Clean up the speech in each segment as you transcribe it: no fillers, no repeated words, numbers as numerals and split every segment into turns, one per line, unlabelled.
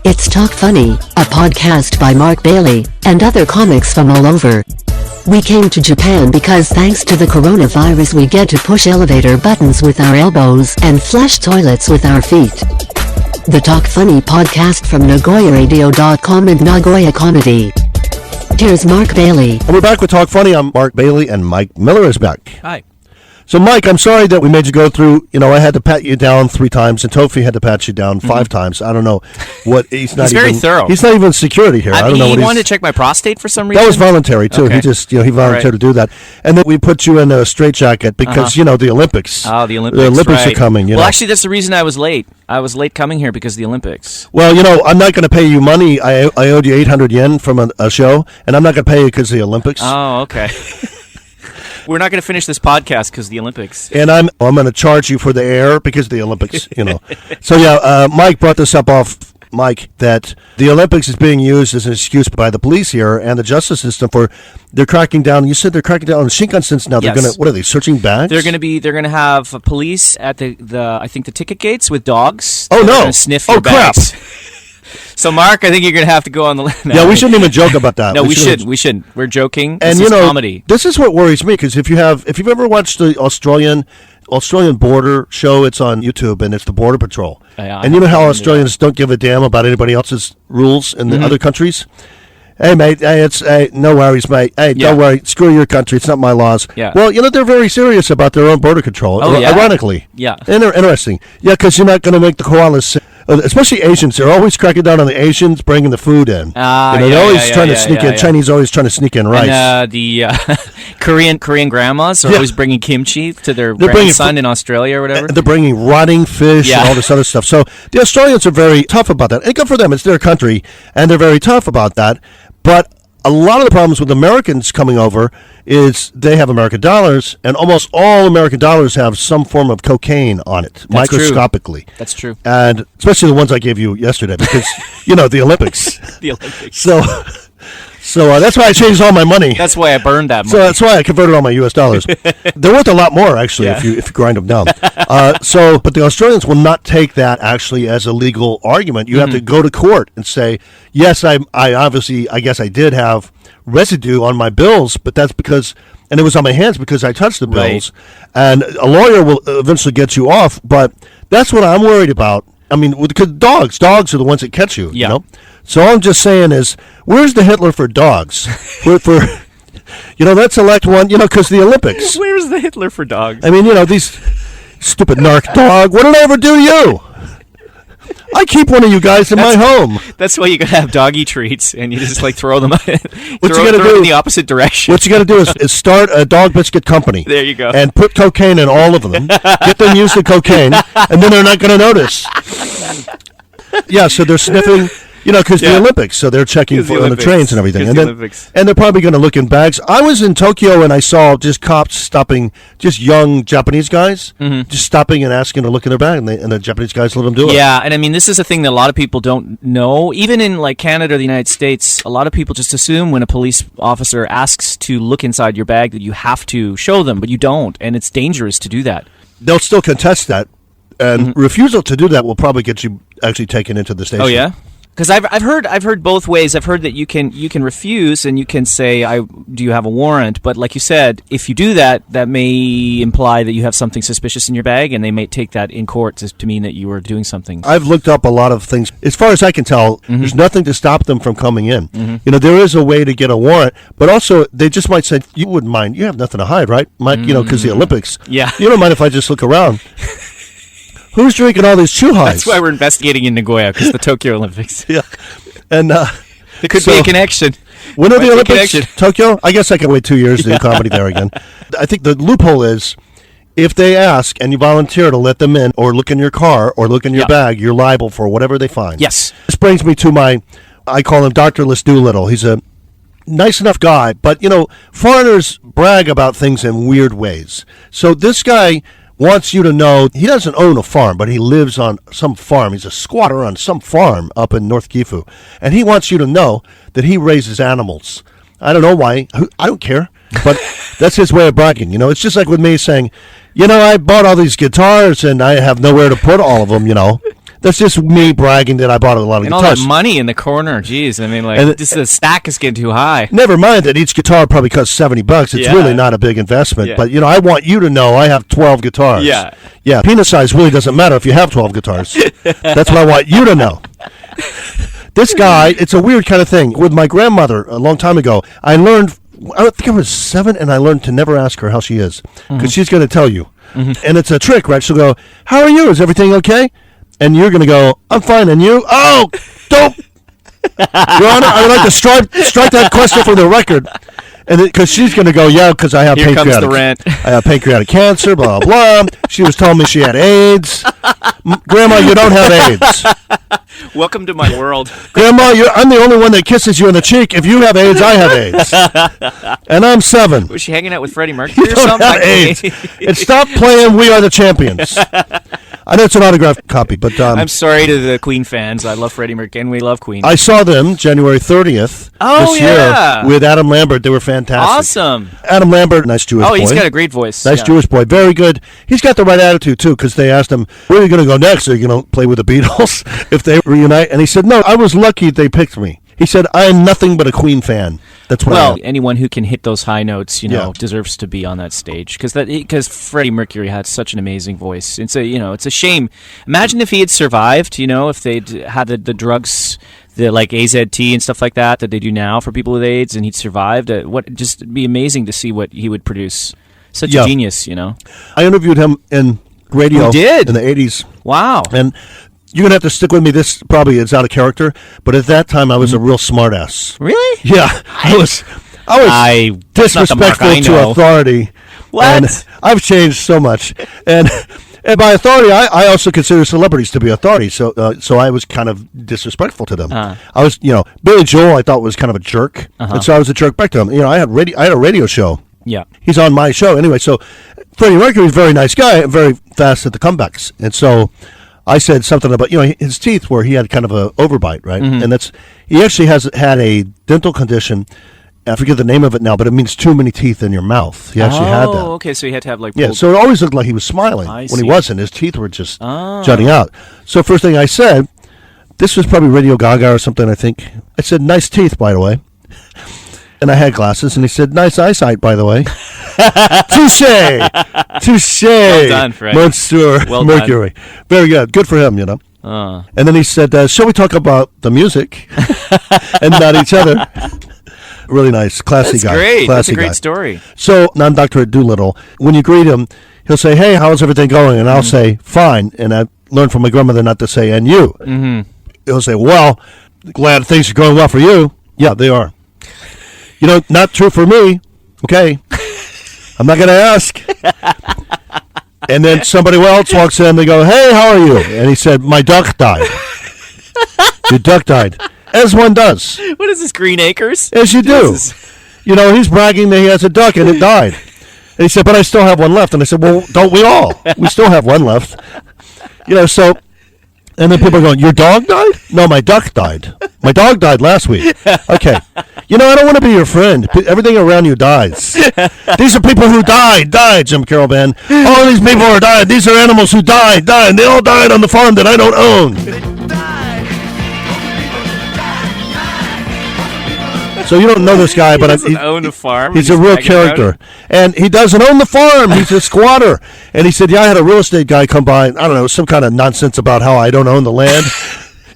It's Talk Funny, a podcast by Mark Bailey, and other comics from all over. We came to Japan because thanks to the coronavirus we get to push elevator buttons with our elbows and flush toilets with our feet. The Talk Funny podcast from NagoyaRadio.com and Nagoya Comedy. Here's Mark Bailey.
And we're back with Talk Funny. I'm Mark Bailey, and Mike Miller is back.
Hi.
So, Mike, I'm sorry that we made you go through, I had to pat you down 3 times, and Tofi had to pat you down 5 times. I don't know what, he's
very thorough.
He's not even security here. I don't know what
he wanted to check my prostate for some reason?
That was voluntary, too.
Okay.
He just, he volunteered to do that. And then we put you in a straitjacket because, the Olympics.
Oh, the Olympics,
The Olympics
right.
are coming,
Well, actually, that's the reason I was late. I was late coming here because of the Olympics.
Well, I'm not going to pay you money. I owed you 800 yen from a show, and I'm not going to pay you because of the Olympics.
Oh, okay. We're not going to finish this podcast because of the Olympics.
And I'm going to charge you for the air because of the Olympics, So, Mike brought this up Mike, that the Olympics is being used as an excuse by the police here and the justice system for they're cracking down. You said they're cracking down on Shinkansens now. They're going to, what are they, searching bags?
They're going to have police at the I think the ticket gates with dogs.
Oh,
They're
no.
gonna sniff your bags.
Crap.
So, Mark, I think you're going to have to go on the list.
Yeah, we shouldn't even joke about that.
No, we shouldn't. We're joking.
And,
this is comedy.
This is what worries me, because if you've ever watched the Australian border show, it's on YouTube, and it's the Border Patrol. And you know how Australians don't give a damn about anybody else's rules in the other countries? Hey, mate, no worries, mate. Hey, don't worry. Screw your country. It's not my laws.
Yeah.
Well, they're very serious about their own border control, ironically.
Yeah.
Interesting. Yeah, because you're not going to make the koalas, especially Asians. They're always cracking down on the Asians bringing the food in. They're always trying to sneak in. Chinese always trying to sneak in rice.
And the Korean grandmas are always bringing kimchi to their grandson in Australia or whatever.
They're bringing rotting fish and all this other stuff. So the Australians are very tough about that. And good for them. It's their country, and they're very tough about that. But a lot of the problems with Americans coming over is they have American dollars, and almost all American dollars have some form of cocaine on it, microscopically.
That's true.
And especially the ones I gave you yesterday, because, the Olympics.
The Olympics.
So that's why I changed all my money.
That's why I burned that money.
So that's why I converted all my U.S. dollars. They're worth a lot more, actually, if you grind them down. But the Australians will not take that actually as a legal argument. You have to go to court and say, yes, I guess I did have residue on my bills, but that's because, and it was on my hands because I touched the bills. Right. And a lawyer will eventually get you off, but that's what I'm worried about. I mean, because dogs are the ones that catch you, So all I'm just saying is, where's the Hitler for dogs? for let's select one, because the Olympics.
Where's the Hitler for dogs?
I mean, these stupid narc dog. What did I ever do to you? I keep one of you guys in my home.
That's why you gotta have doggy treats, and you just throw them.
What you gotta do
in the opposite direction?
What you gotta do is start a dog biscuit company.
There you go.
And put cocaine in all of them. Get them used to cocaine, and then they're not gonna notice. Yeah, so they're sniffing. Because the Olympics, so they're checking on the trains and everything. And they're probably going to look in bags. I was in Tokyo and I saw just cops stopping just young Japanese guys, just stopping and asking to look in their bag, and the Japanese guys let them do it.
Yeah, and I mean, this is a thing that a lot of people don't know. Even in Canada or the United States, a lot of people just assume when a police officer asks to look inside your bag that you have to show them, but you don't, and it's dangerous to do that.
They'll still contest that, and refusal to do that will probably get you actually taken into the station.
Oh, yeah? Because I've heard both ways. I've heard that you can refuse and you can say, do you have a warrant? But like you said, if you do that, that may imply that you have something suspicious in your bag, and they may take that in court to mean that you were doing something.
I've looked up a lot of things. As far as I can tell, there's nothing to stop them from coming in. There is a way to get a warrant, but also they just might say, you wouldn't mind. You have nothing to hide, right, Mike? Because the Olympics.
Yeah.
You don't mind if I just look around. Who's drinking all these chew-highs?
That's why we're investigating in Nagoya, because the Tokyo Olympics.
Yeah. And
there could be a connection.
When are the Olympics? Tokyo? I guess I can wait 2 years to do comedy there again. I think the loophole is, if they ask and you volunteer to let them in or look in your car or look in your bag, you're liable for whatever they find.
Yes.
This brings me to I call him Dr. Doolittle. He's a nice enough guy, but, foreigners brag about things in weird ways. So this guy wants you to know he doesn't own a farm, but he lives on some farm. He's a squatter on some farm up in North Gifu. And he wants you to know that he raises animals. I don't know why. I don't care. But that's his way of bragging. It's just like with me saying, I bought all these guitars and I have nowhere to put all of them, That's just me bragging that I bought a lot of
And all
guitars.
that money in the corner. Jeez. I mean, like,
And
just the stack is getting too high.
Never mind that each guitar probably costs $70. It's
Yeah.
really not a big investment.
Yeah.
But, I want you to know I have 12 guitars.
Yeah.
Yeah, penis size really doesn't matter if you have 12 guitars. That's what I want you to know. This guy, it's a weird kind of thing. With my grandmother a long time ago, I think I was 7, and I learned to never ask her how she is, because she's going to tell you. And it's a trick, right? She'll go, "How are you? Is everything okay?" And you're going to go, "I'm fine, and you?" "Oh, don't." Your Honor, I would like to strike that question from the record. And because she's going to go, "Yeah, because I have
Here
pancreatic.
comes the rant.
I have pancreatic cancer, blah, blah, blah." She was telling me she had AIDS. Grandma, you don't have AIDS.
Welcome to my world.
Grandma, I'm the only one that kisses you on the cheek. If you have AIDS, I have AIDS. And I'm 7.
Was she hanging out with Freddie Mercury or
You don't
something?
have AIDS. And stop playing We Are the Champions. I know it's an autographed copy, but
I'm sorry to the Queen fans. I love Freddie Mercury, and we love Queen.
I saw them January 30th this
yeah.
year with Adam Lambert. They were fantastic.
Awesome.
Adam Lambert, nice Jewish boy.
Oh, he's got a great voice.
Nice
Yeah.
Jewish boy. Very good. He's got the right attitude, too, because they asked him, "Where are you going to go next? Are you going to play with the Beatles if they reunite?" And he said, "No, I was lucky they picked me." He said, "I am nothing but a Queen fan." That's what I
Well,
am.
anyone who can hit those high notes,
Yeah.
deserves to be on that stage because Freddie Mercury had such an amazing voice. It's a shame. Imagine if he had survived. If they'd had the drugs, the like AZT and stuff like that they do now for people with AIDS, and he'd survived. It'd be amazing to see what he would produce. Such
Yeah.
a genius,
I interviewed him in radio
You did?
in the 80s.
Wow.
And you're going to have to stick with me. This probably is out of character, but at that time I was a real smartass.
Really?
Yeah, I was
that's not the Mark
disrespectful
I
to
know.
authority.
What?
And I've changed so much. And by authority, I also consider celebrities to be authority. So I was kind of disrespectful to them. I was, Billy Joel I thought was kind of a jerk. And so I was a jerk back to him. I had a radio show.
Yeah.
He's on my show anyway. So Freddie Mercury's a very nice guy and very fast at the comebacks. And so I said something about, his teeth where he had kind of a overbite, right? And he actually has had a dental condition. I forget the name of it now, but it means too many teeth in your mouth. He actually had that.
Oh, okay. So he had to have
Yeah, so it always looked like he was smiling
I
when
see.
he wasn't. His teeth were just jutting out. So first thing I said, this was probably Radio Gaga or something, I think. I said, "Nice teeth, by the way." And I had glasses, and he said, "Nice eyesight, by the way." Touche.
Well done, Fred.
Monsieur
Well done.
Mercury. Very good. Good for him, And then he said, "Shall we talk about the music and not each other?" Really nice, classy
That's
guy.
great. That's
Classy
a great
guy.
story.
So, non-Dr. Doolittle, when you greet him, he'll say, "Hey, how's everything going?" And I'll say, "Fine." And I learned from my grandmother not to say, "And you?" He'll say, "Well, glad things are going well for you." Yeah, they are. Not true for me. Okay. I'm not going to ask. And then somebody else walks in and they go, "Hey, how are you?" And he said, "My duck died." Your duck died. As one does.
What is this, Green Acres?
As you do.
Jesus.
He's bragging that he has a duck and it died. And he said, "But I still have one left." And I said, "Well, don't we all? We still have one left." So, and then people are going, "Your dog died?" "No, my duck died. My dog died last week." Okay. I don't want to be your friend. Everything around you dies. These are people who died, Jim Carroll Band. All these people are died. These are animals who died. And they all died on the farm that I don't own. So you don't know this guy, but
He doesn't own a farm.
He's a real character. And he doesn't own the farm. He's a squatter. And he said, "Yeah, I had a real estate guy come by. I don't know, some kind of nonsense about how I don't own the land."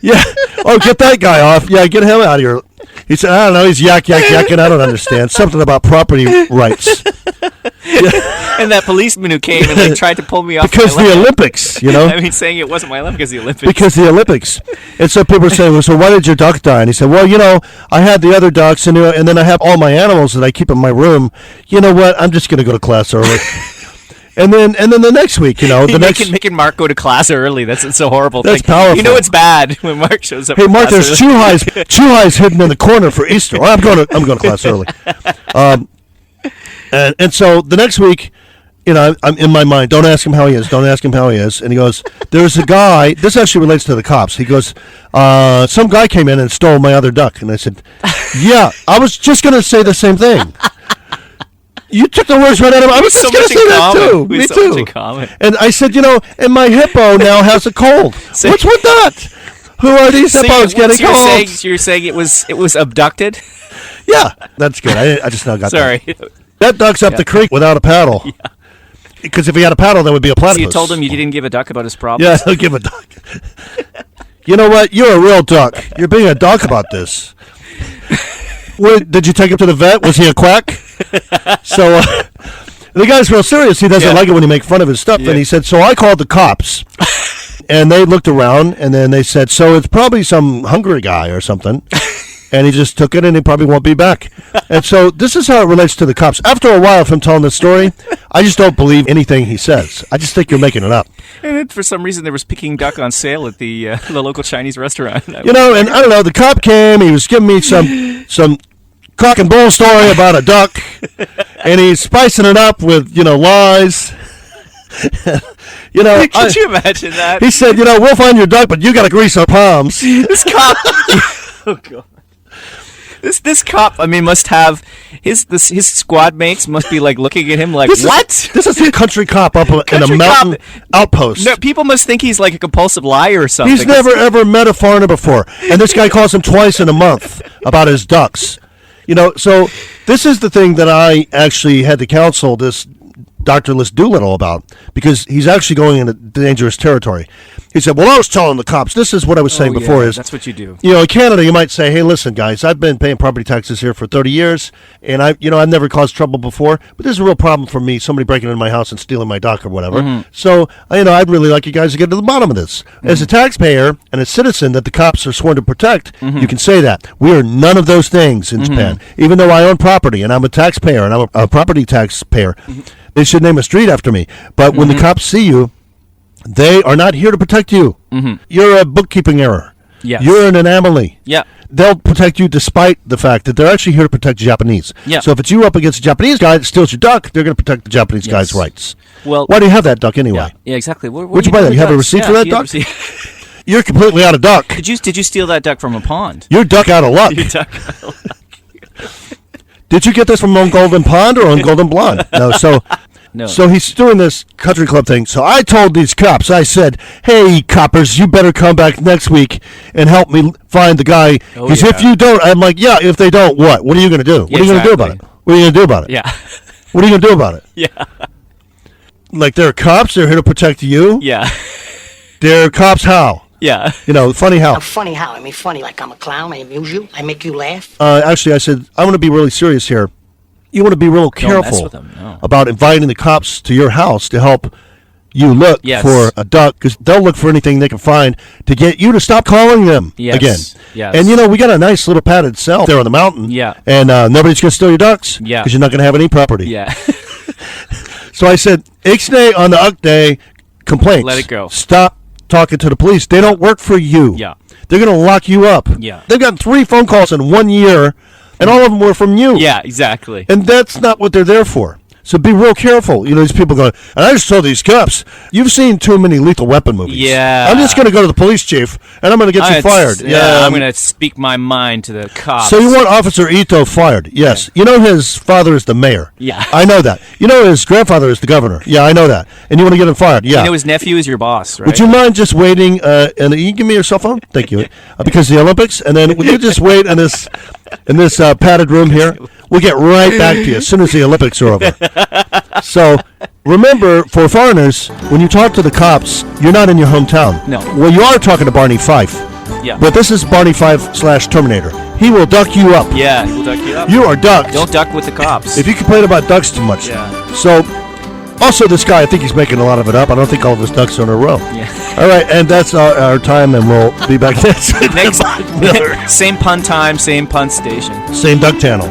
Yeah. "Oh, get that guy off. Yeah, get him out of here." He said, "I don't know. He's yakking. I don't understand. Something about property rights." Yeah.
And that policeman who came and tried to pull me off
Because
my
the
land.
Olympics,
I mean, saying it wasn't my land because of the Olympics.
Because the Olympics. And so people are saying, "Well, so why did your duck die?" And he said, "Well, I had the other ducks, and then I have all my animals that I keep in my room. You know what? I'm just going to go to class early." And then the next week,
making Mark go to class early. That's so horrible.
That's powerful.
It's bad when Mark shows up.
"Hey,
for
Mark,
class
there's
early.
chew highs hidden in the corner for Easter. Oh, I'm going to class early." And so the next week, I'm in my mind, don't ask him how he is. Don't ask him how he is. And he goes, "There's a guy." This actually relates to the cops. He goes, "Some guy came in and stole my other duck." And I said, "Yeah, I was just going to say the same thing." You took the words right out of. I was just going to say that too. Me too.
Much in common.
And I said, and my hippo now has a cold. What's with that? Who are these hippos getting colds?
You're saying it was abducted?
Yeah, that's good. I just now got
Sorry.
That duck's up the creek without a paddle. Yeah. Because if he had a paddle, that would be a platypus.
So you told him you didn't give a duck about his problems?
Yeah, he'll give a duck. You know what? You're a real duck. You're being a duck about this. Did you take him to the vet? Was he a quack? So the guy's real serious. He doesn't like it when you make fun of his stuff. Yeah. And he said, so I called the cops. And they looked around, and then they said, so it's probably some hungry guy or something. And he just took it, and he probably won't be back. And so this is how it relates to the cops. After a while of him telling this story, I just don't believe anything he says. I just think you're making it up.
And then for some reason, there was Peking duck on sale at the local Chinese restaurant.
And I don't know, the cop came, he was giving me some cock and bull story about a duck, and he's spicing it up with, lies.
Could you imagine that?
He said, we'll find your duck, but you got to grease our palms.
This cop... Oh, God. This cop, must have his squad mates must be looking at him like, what?
This is a country cop up in a mountain outpost.
No, people must think he's like a compulsive liar or something.
He's never ever met a foreigner before, and this guy calls him twice in a month about his ducks. So this is the thing that I actually had to counsel this Dr. Liz Doolittle about, because he's actually going into dangerous territory. He said, well, I was telling the cops, this is what I was saying before.
That's what you do.
In Canada, you might say, hey, listen, guys, I've been paying property taxes here for 30 years, and I've never caused trouble before, but this is a real problem for me, somebody breaking into my house and stealing my duck or whatever. Mm-hmm. So, I'd really like you guys to get to the bottom of this. Mm-hmm. As a taxpayer and a citizen that the cops are sworn to protect, you can say that. We are none of those things in Japan. Even though I own property, and I'm a taxpayer, and I'm a property taxpayer, they should name a street after me. But when the cops see you, they are not here to protect you. Mm-hmm. You're a bookkeeping error. Yes. You're an anomaly.
Yeah.
They'll protect you despite the fact that they're actually here to protect the Japanese. Yeah. So if it's you up against a Japanese guy that steals your duck, they're going to protect the Japanese guy's rights. Well, why do you have that duck anyway?
Yeah, exactly.
Where'd you buy that? You have a receipt for that duck? You're completely out of duck.
Did you steal that duck from a pond?
You're duck out of luck. Did you get this from on Golden Pond or on Golden Blonde? No. So he's doing this country club thing. So I told these cops, I said, hey, coppers, you better come back next week and help me find the guy. Because if you don't, I'm like, yeah, if they don't, what? What are you going to do? What are you going to do about it? What are you going to do about it?
Yeah.
What are you going to do about it?
Yeah.
Like, they're cops, they're here to protect you?
Yeah.
They're cops how?
Yeah.
Funny how?
Funny how? Funny like I'm a clown, I amuse you, I make you laugh?
Actually, I said, I want to be really serious here. You want to be real careful about inviting the cops to your house to help you look for a duck, because they'll look for anything they can find to get you to stop calling them again.
Yes.
And, we got a nice little padded cell there on the mountain.
Yeah.
And nobody's going to steal your ducks.
Yeah.
Because you're not going to have any property.
Yeah.
So I said, Ixnay on the Ukday complaints.
Let it go.
Stop talking to the police. They don't work for you.
Yeah.
They're going to lock you up.
Yeah.
They've gotten 3 phone calls in 1 year, and all of them were from you.
Yeah, exactly.
And that's not what they're there for. So be real careful. These people going, and I just told these cops, you've seen too many Lethal Weapon movies.
Yeah.
I'm just going to go to the police chief, and I'm going to get you fired.
Yeah, I'm going to speak my mind to the cops.
So you want Officer Ito fired? Yes.
Yeah.
His father is the mayor.
Yeah.
I know that. His grandfather is the governor. Yeah, I know that. And you want to get him fired? Yeah.
His nephew is your boss, right?
Would you mind just waiting, and you give me your cell phone? Thank you. Because of the Olympics, and then would you just wait in this padded room here? We'll get right back to you as soon as the Olympics are over. So, remember, for foreigners, when you talk to the cops, you're not in your hometown.
No.
Well, you are talking to Barney Fife.
Yeah.
But this is Barney Fife / Terminator. He will duck you up.
Yeah, he will duck you up.
You are ducked.
Don't duck with the cops.
If you complain about ducks too much.
Yeah.
So, also this guy, I think he's making a lot of it up. I don't think all of his ducks are in a row.
Yeah.
All right, and that's our time, and we'll be back next week.
Same pun time, same pun station.
Same duck channel.